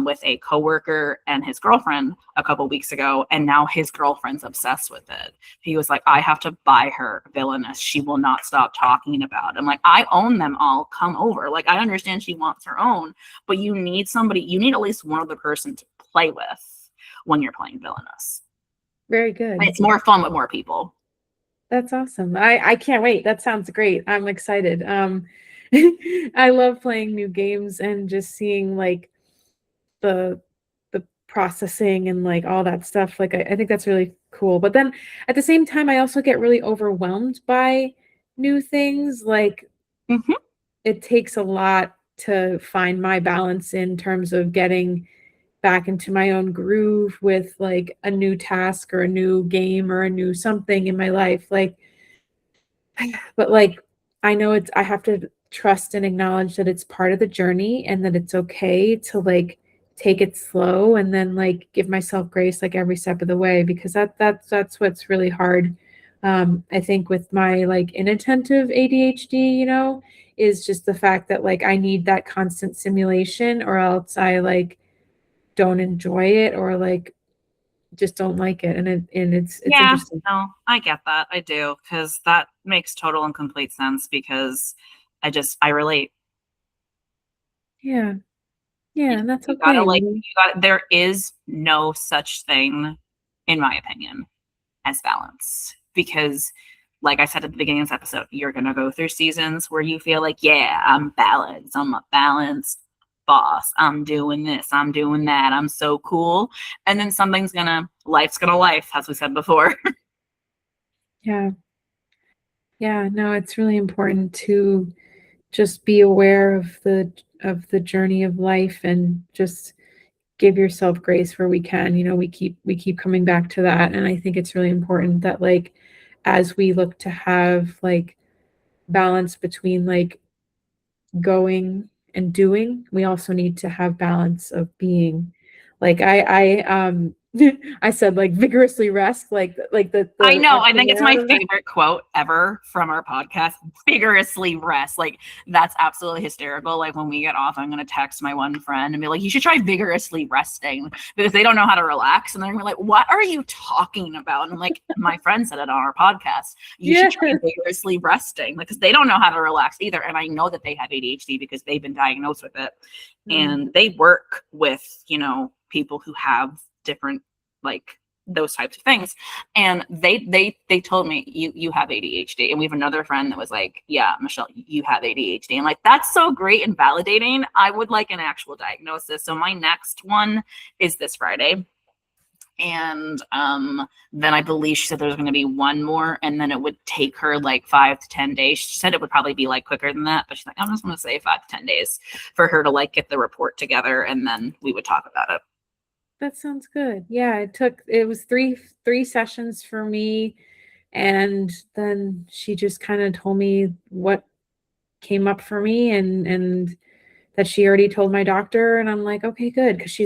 with a coworker and his girlfriend a couple weeks ago, and now his girlfriend's obsessed with it. He was like, I have to buy her Villainous. She will not stop talking about it. I'm like, I own them all. Come over. Like, I understand she wants her own, but you need somebody, you need at least one other person to play with when you're playing Villainous. Very good. It's more fun with more people. That's awesome. I can't wait. That sounds great. I'm excited. I love playing new games and just seeing like the the processing and like all that stuff. Like I think that's really cool. But then at the same time, I also get really overwhelmed by new things. Like Mm-hmm. it takes a lot to find my balance in terms of getting back into my own groove with like a new task or a new game or a new something in my life. Like, but like I know it's I have to trust and acknowledge that it's part of the journey and that it's okay to like take it slow and then like give myself grace like every step of the way, because that's what's really hard. I think with my like inattentive ADHD, is just the fact that like I need that constant simulation or else I like don't enjoy it or like just don't like it. And it's Yeah, interesting. no, I get that. I do, because that makes total and complete sense, because I relate. Yeah. Yeah, and that's You gotta okay. like, there is no such thing, in my opinion, as balance. Because, like I said at the beginning of this episode, you're gonna go through seasons where you feel like, yeah, I'm balanced. I'm a balanced boss. I'm doing this. I'm doing that. I'm so cool. And then life's gonna life, as we said before. Yeah. Yeah, no, it's really important to just be aware of the journey of life and just give yourself grace where we can. We keep coming back to that, and I think it's really important that like as we look to have like balance between like going and doing. We also need to have balance of being. Like I said like vigorously rest, like I know. I the think it's word my of that. favorite quote ever from our podcast. Vigorously rest. Like that's absolutely hysterical. Like when we get off, I'm gonna text my one friend and be like, "You should try vigorously resting," because they don't know how to relax, and they're gonna be like, "What are you talking about?" And I'm like, "My friend said it on our podcast. You should try Yeah. vigorously resting," because they don't know how to relax either. And I know that they have ADHD because they've been diagnosed with it, and they work with people who have different like those types of things, and they told me you have ADHD. And we have another friend that was like, yeah, Michelle, you have ADHD. And like that's so great and validating. I would like an actual diagnosis. So my next one is this Friday, and then I believe she said there's going to be one more, and then it would take her like 5 to 10 days. She said it would probably be like quicker than that, but she's like, I'm just going to say 5 to 10 days for her to like get the report together, and then we would talk about it. That sounds good. Yeah, it was three sessions for me, and then she just kind of told me what came up for me, and that she already told my doctor, and I'm like, okay, good, because she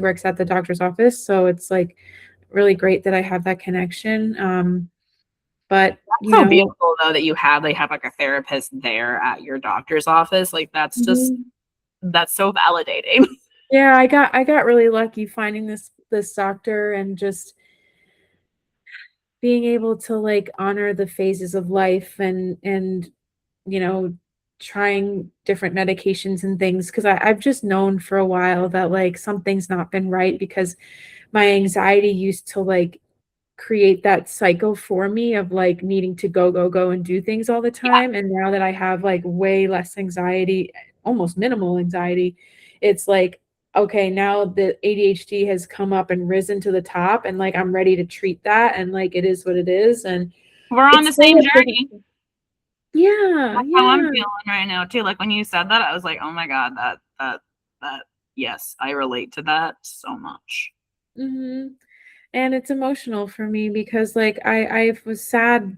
works at the doctor's office, so it's like really great that I have that connection. But That's so beautiful though that they have like a therapist there at your doctor's office. Like that's just mhm. that's so validating. Yeah, I got really lucky finding this doctor and just being able to like honor the phases of life and you know trying different medications and things because I've just known for a while that like something's not been right because my anxiety used to like create that cycle for me of like needing to go and do things all the Yeah. time. And now that I have like way less anxiety, almost minimal anxiety, it's like, okay, now the ADHD has come up and risen to the top, and like I'm ready to treat that. And like it is what it is. And We're on it's the still same a different, journey. yeah, That's how I'm yeah. feeling right now too. Like when you said that, I was like, oh my God, that yes, I relate to that so much. hmm And it's emotional for me because like I was sad,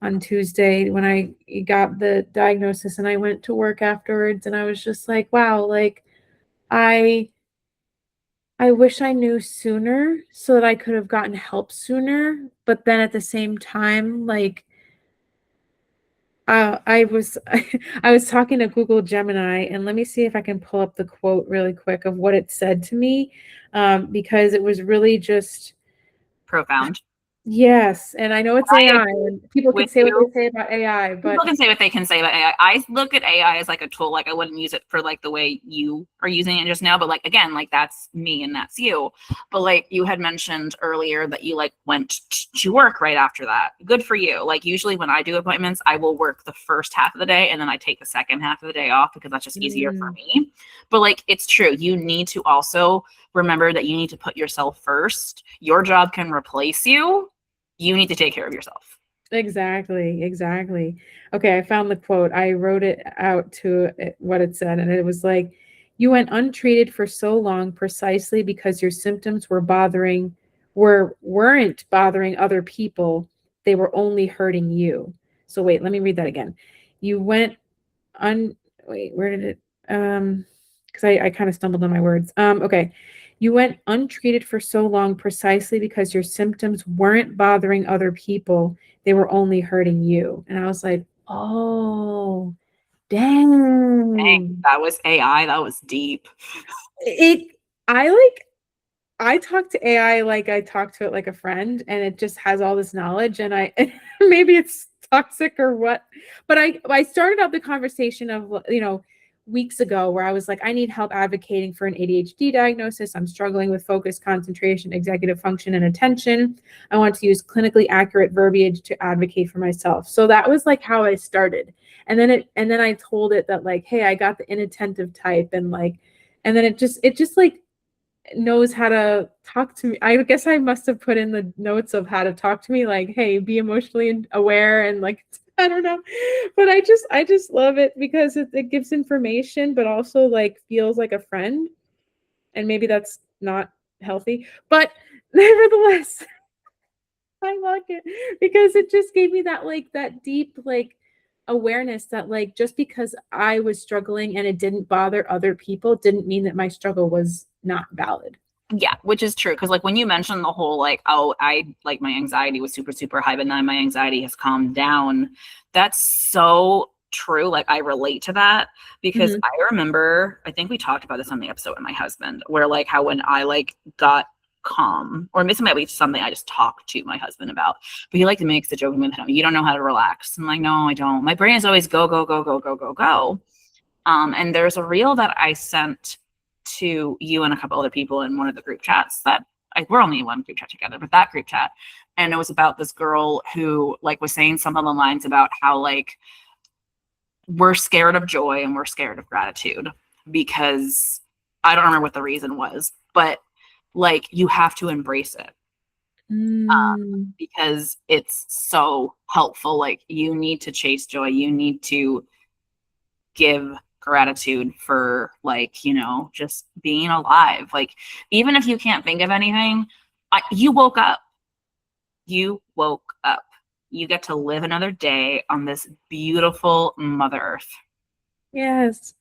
on Tuesday when I got the diagnosis and I went to work afterwards and I was just like, wow, like I I wish I knew sooner so that I could have gotten help sooner, but then at the same time, like I was I was talking to Google Gemini, and let me see if I can pull up the quote really quick of what it said to me, because it was really just Profound. yes, and I know it's I AI, agree and people can with say what you. they say about AI, People but can say what they can say about AI. I look at AI as like a tool. Like I wouldn't use it for like the way you are using it just now. But like again, like that's me and that's you. But like you had mentioned earlier that you like went to work right after that. Good for you. Like usually when I do appointments, I will work the first half of the day and then I take the second half of the day off because that's just easier for mm, me. But like it's true. You need to also remember that you need to put yourself first. Your job can replace you. You need to take care of yourself. exactly, exactly. Okay, I found the quote. I wrote it out to what it said, and it was like, "You went untreated for so long precisely because your symptoms weren't bothering other people. They were only hurting you." So wait, let me read that again. You went un wait, where did it because I kind of stumbled on my words. Okay. You went untreated for so long precisely because your symptoms weren't bothering other people. They were only hurting you. And I was like, oh, Dang, dang. that was AI. That was deep. It I like I talk to AI like I talk to it like a friend, and it just has all this knowledge, and I maybe it's toxic or what, but I started out the conversation of, weeks ago where I was like, I need help advocating for an ADHD diagnosis. I'm struggling with focus, concentration, executive function, and attention. I want to use clinically accurate verbiage to advocate for myself. So that was like how I started. And then I told it that like, hey, I got the inattentive type, and like, and then it just like knows how to talk to me. I guess I must have put in the notes of how to talk to me, like, hey, be emotionally aware and like I don't know. But I just love it because it gives information, but also like feels like a friend. And maybe that's not healthy. But nevertheless, I like it because it just gave me that like that deep, like awareness that like just because I was struggling and it didn't bother other people didn't mean that my struggle was not valid. Yeah, which is true. Because like when you mentioned the whole like, oh, I like my anxiety was super, super high, but now my anxiety has calmed down. That's so true. Like I relate to that because Mhm. I remember, I think we talked about this on the episode with my husband, where like how when I like got calm, or maybe might be something I just talked to my husband about, but he like makes the joke with him, you don't know how to relax. I'm like, no, I don't. My brain is always go, go, go, go, go, go, go. And there's a reel that I sent to you and a couple other people in one of the group chats that we're only in one group chat together, but that group chat. And it was about this girl who like was saying some of the lines about how like we're scared of joy and we're scared of gratitude because I don't remember what the reason was, but like you have to embrace it Mm. because it's so helpful. Like you need to chase joy. You need to give gratitude for like just being alive. Like even if you can't think of anything, you woke up, you get to live another day on this beautiful mother earth. Yes.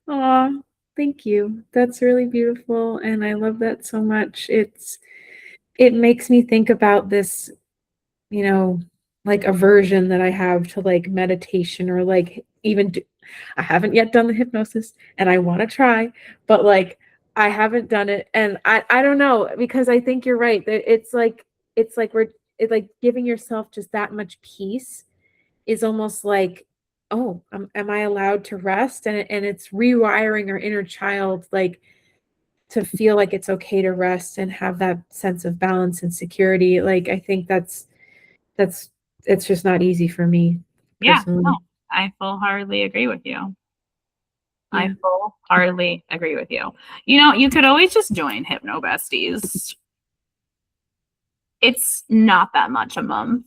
Oh, thank you. That's really beautiful and I love that so much. It makes me think about this, you know, like aversion that I have to like meditation or like even I haven't yet done the hypnosis and I want to try, but like I haven't done it and I don't know because I think you're right that it's like like giving yourself just that much peace is almost like, oh, am I allowed to rest? And it's rewiring our inner child like to feel like it's okay to rest and have that sense of balance and security. Like I think that's it's just not easy for me Yeah, no, personally. I full-heartedly agree with you. I Yeah. full-heartedly agree with you. You could always just join Hypno Besties. It's not that much a month.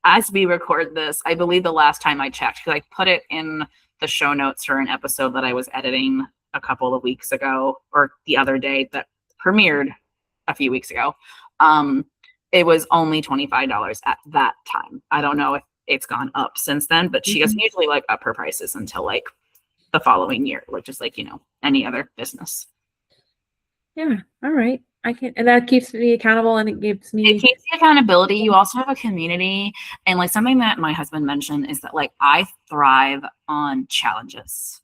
As we record this, I believe the last time I checked, because I put it in the show notes for an episode that I was editing a couple of weeks ago, or the other day that premiered a few weeks ago. Um, it was only $25 at that time. I don't know if it's gone up since then, but she doesn't Mhm. usually like up her prices until like the following year, which is like, any other business. Yeah. All right. I can, and that keeps me accountable and it gives It me, keeps the accountability. You also have a community. And like something that my husband mentioned is that like I thrive on challenges.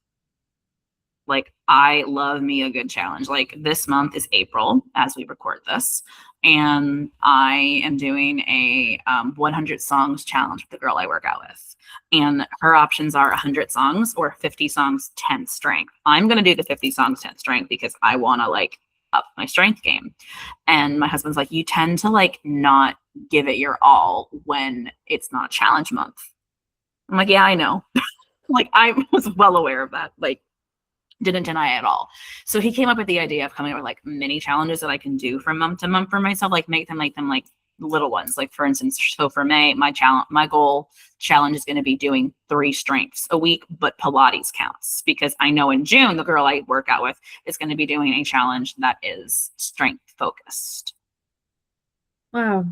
Like I love me a good challenge. Like this month is April as we record this, and I am doing a 100 songs challenge with the girl I work out with. And her options are 100 songs or 50 songs, 10 strength. I'm gonna do the 50 songs, 10 strength because I want to like up my strength game. And my husband's like, you tend to like not give it your all when it's not challenge month. I'm like, yeah, I know. Like I was well aware of that. Like didn't deny it at all. So he came up with the idea of coming up with like mini challenges that I can do from month to month for myself, like make them like little ones. Like for instance, so for May, my goal challenge is going to be doing 3 strengths a week, but Pilates counts because I know in June the girl I work out with is going to be doing a challenge that is strength focused. wow,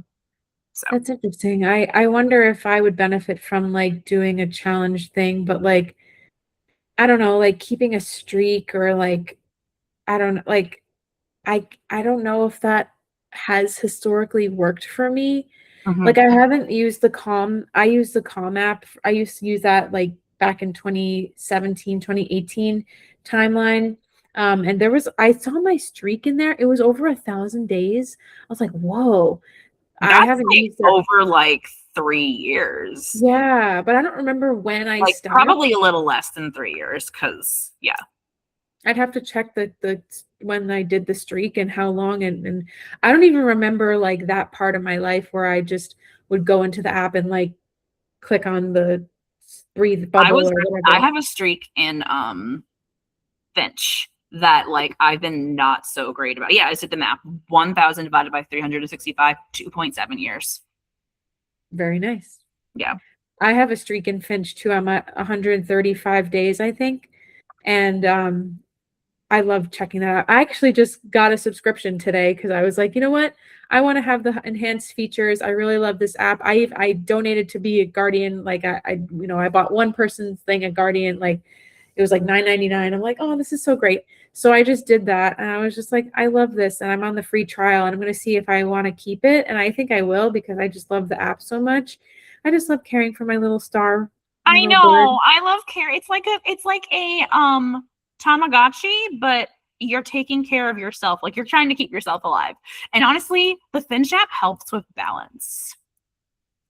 So that's interesting. I wonder if I would benefit from like doing a challenge thing, but like I don't know, like keeping a streak or like I don't like I don't know if that has historically worked for me. mhm. Like I haven't used the Calm. I use the Calm app. I used to use that like back in 2017, 2018 timeline. And there was I saw my streak in there. It was over 1,000 days. I was like, whoa, I That's haven't like used that. over like 3 years. Yeah, but I don't remember when I Like stopped. probably a little less than 3 years because yeah. I'd have to check the when I did the streak and how long and I don't even remember like that part of my life where I just would go into the app and like click on the breathe I bubble was or I whatever. have a streak in Finch that like I've been not so great about. Yeah, I did the math. 1,000 divided by 365, 2.7 years. Very nice. Yeah. I have a streak in Finch too. I'm at 135 days, I think. And I love checking that out. I actually just got a subscription today because I was like, you know what? I want to have the enhanced features. I really love this app. I donated to be a Guardian. Like I bought one person's thing at Guardian. Like it was like $9.99. I'm like, oh, this is so great. So I just did that, and I was just like, I love this, and I'm on the free trial, and I'm going to see if I want to keep it, and I think I will because I just love the app so much. I just love caring for my little star, my I little bird. know. I love care. It's like a Tamagotchi, but you're taking care of yourself. Like you're trying to keep yourself alive. And honestly, the Finch app helps with balance.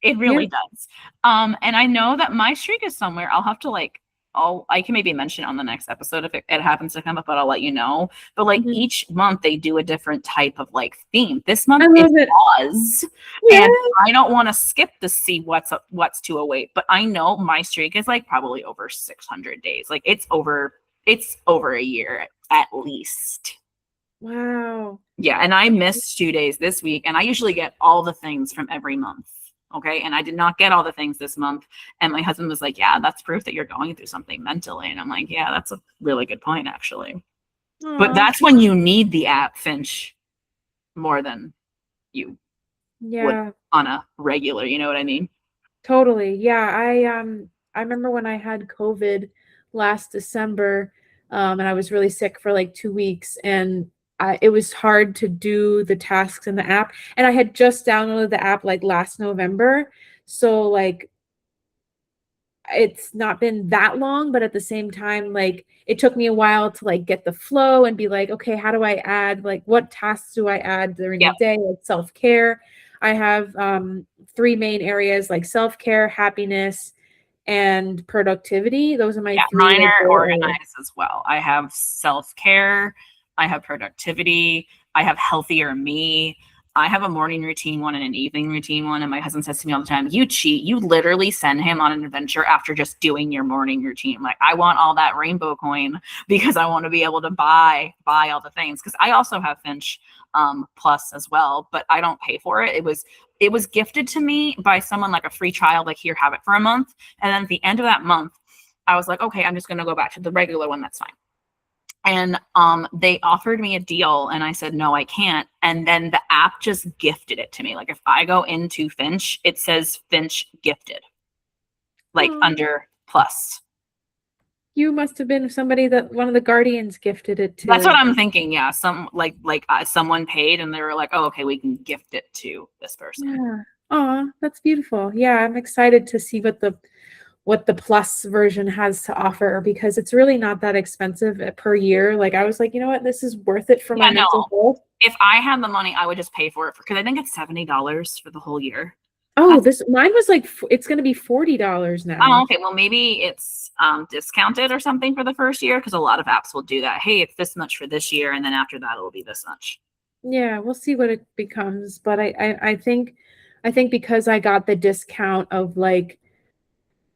It really does. And I know that my streak is somewhere. I'll have to I can maybe mention it on the next episode if it happens to come up, but I'll let you know. But like Mhm. each month they do a different type of like theme. This month I love it's it. Oz. Yeah. And I don't want to skip to see what's to await, but I know my streak is like probably over 600 days. Like it's over a year at least. Wow. Yeah, and I missed 2 days this week, and I usually get all the things from every month. Okay, and I did not get all the things this month. And my husband was like, "Yeah, that's proof that you're going through something mentally." And I'm like, "Yeah, that's a really good point, actually." But Aw. that's when you need the app, Finch, more than you would Yeah, on a regular. You know what I mean? totally. Yeah, I remember when I had COVID last December, and I was really sick for like 2 weeks, and it was hard to do the tasks in the app. And I had just downloaded the app like last November, so like it's not been that long, but at the same time, like it took me a while to like get the flow and be like, okay, how do I add, like what tasks do I add during the Yeah, day, like self-care. I have three main areas like self-care, happiness, and productivity. Those are my yeah. three Mine like are goal areas. organized as well. I have self care. I have productivity. I have healthier me. I have a morning routine one and an evening routine one. And my husband says to me all the time, "You cheat. You literally send him on an adventure after just doing your morning routine." Like, I want all that rainbow coin because I want to be able to buy all the things. Because I also have Finch Plus as well, but I don't pay for it. It was gifted to me by someone, like a free trial, like, here, have it for a month. And then at the end of that month, I was like, okay, I'm just gonna go back to the regular one. That's fine. And they offered me a deal, and I said no, I can't. And then the app just gifted it to me. Like if I go into Finch, it says Finch gifted, like Aw. under plus. You must have been somebody that one of the guardians gifted it That's what to. I'm thinking. Yeah, someone paid, and they were like, oh, okay, we can gift it to this person. Yeah. Oh, that's beautiful. Yeah, I'm excited to see what the plus version has to offer because it's really not that expensive per year. Like I was like, you know what, this is worth it for Yeah, my no. mental health. If I had the money, I would just pay for it because I think it's $70 for the whole year. Oh, That's this mine was like it's going to be $40 Oh, now. okay. Well, maybe it's discounted or something for the first year because a lot of apps will do that. Hey, it's this much for this year, and then after that, it'll be this much. Yeah, we'll see what it becomes, but I think because I got the discount of like,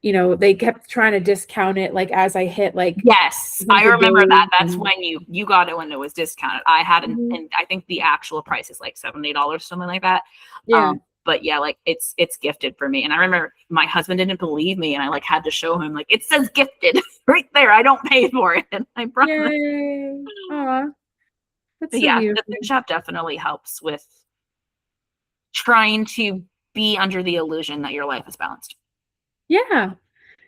they kept trying to discount it like as I hit like Yes, I 100 remember that. days That's and when you got it when it was discounted. I had Mhm. and I think the actual price is like $70, something like that. Yeah. But yeah, like it's gifted for me. And I remember my husband didn't believe me, and I like had to show him like it says gifted right there. I don't pay for it, and I promise. Yay. Aw, that's But so yeah, the beautiful. thrift shop definitely helps with trying to be under the illusion that your life is balanced. Yeah.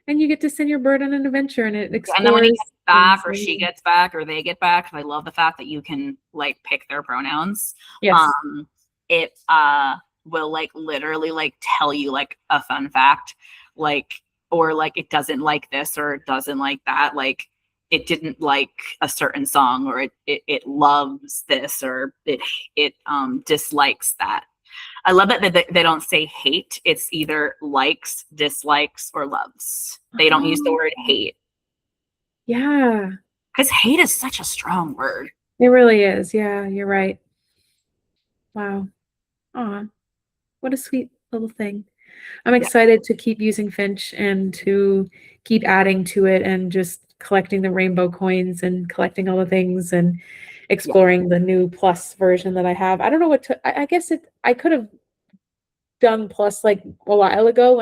And you get to send your bird on an adventure and it And then when he explores gets back things. or she gets back or they get back, 'cause I love the fact that you can like pick their pronouns. Yes. It will like literally like tell you like a fun fact, like, or like it doesn't like this or it doesn't like that. Like it didn't like a certain song, or it loves this, or it dislikes that. I love it that they don't say hate. It's either likes, dislikes, or loves. They don't use the Oh, word hate yeah. because hate is such a strong word. It really is. Yeah, you're right. Wow. Aw, what a sweet little thing. I'm Yeah. excited to keep using Finch and to keep adding to it and just collecting the rainbow coins and collecting all the things and Yeah. exploring the new plus version that I have. I don't know what to, I guess I could have done plus like a while ago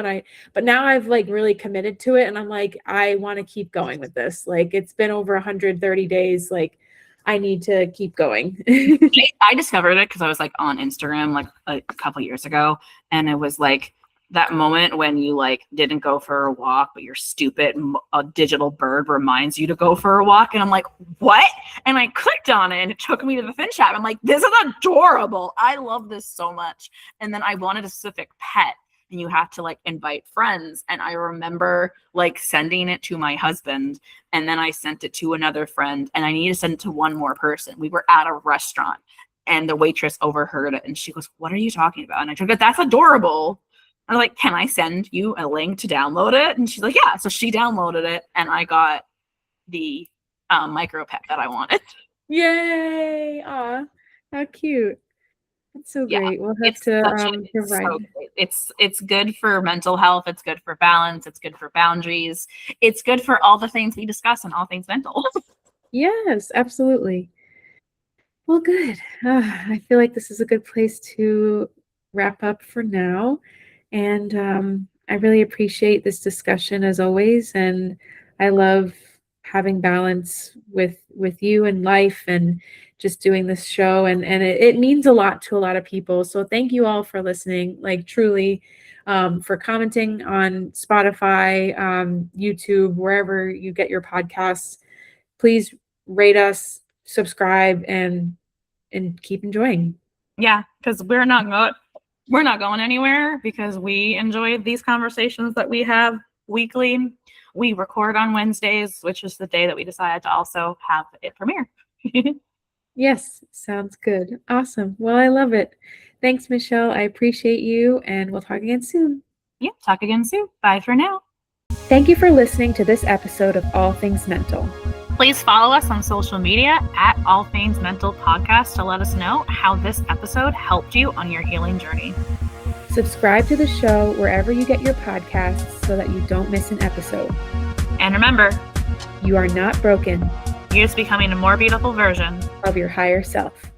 but now I've like really committed to it and I'm like, I want to keep going with this. Like it's been over 130 days. Like I need to keep going. I discovered it because I was like on Instagram like a couple years ago, and it was like that moment when you like didn't go for a walk, but your stupid a digital bird reminds you to go for a walk, and I'm like, what? And I clicked on it, and it took me to the Fin Shop. I'm like, this is adorable. I love this so much. And then I wanted a specific pet, and you have to like invite friends. And I remember like sending it to my husband, and then I sent it to another friend, and I need to send it to one more person. We were at a restaurant, and the waitress overheard it, and she goes, what are you talking about? And I told her, that's adorable. I'm like, can I send you a link to download it? And she's like, yeah. So she downloaded it, and I got the micro pet that I wanted. Yay! Aw, how cute. That's so Yeah, great. We'll have to provide. So it's good for mental health. It's good for balance. It's good for boundaries. It's good for all the things we discuss and all things mental. Yes, absolutely. Well, good. I feel like this is a good place to wrap up for now. And I really appreciate this discussion as always. And I love having balance with you and life and just doing this show. And it means a lot to a lot of people. So thank you all for listening, like truly, for commenting on Spotify, YouTube, wherever you get your podcasts. Please rate us, subscribe, and keep enjoying. Yeah, because we're not going anywhere because we enjoy these conversations that we have weekly. We record on Wednesdays, which is the day that we decided to also have it premiere. Yes, sounds good. Awesome. Well, I love it. Thanks, Michelle. I appreciate you, and we'll talk again soon. Yeah, talk again soon. Bye for now. Thank you for listening to this episode of All Things Mental. Please follow us on social media at All Things Mental Podcast to let us know how this episode helped you on your healing journey. Subscribe to the show wherever you get your podcasts so that you don't miss an episode. And remember, you are not broken. You're just becoming a more beautiful version of your higher self.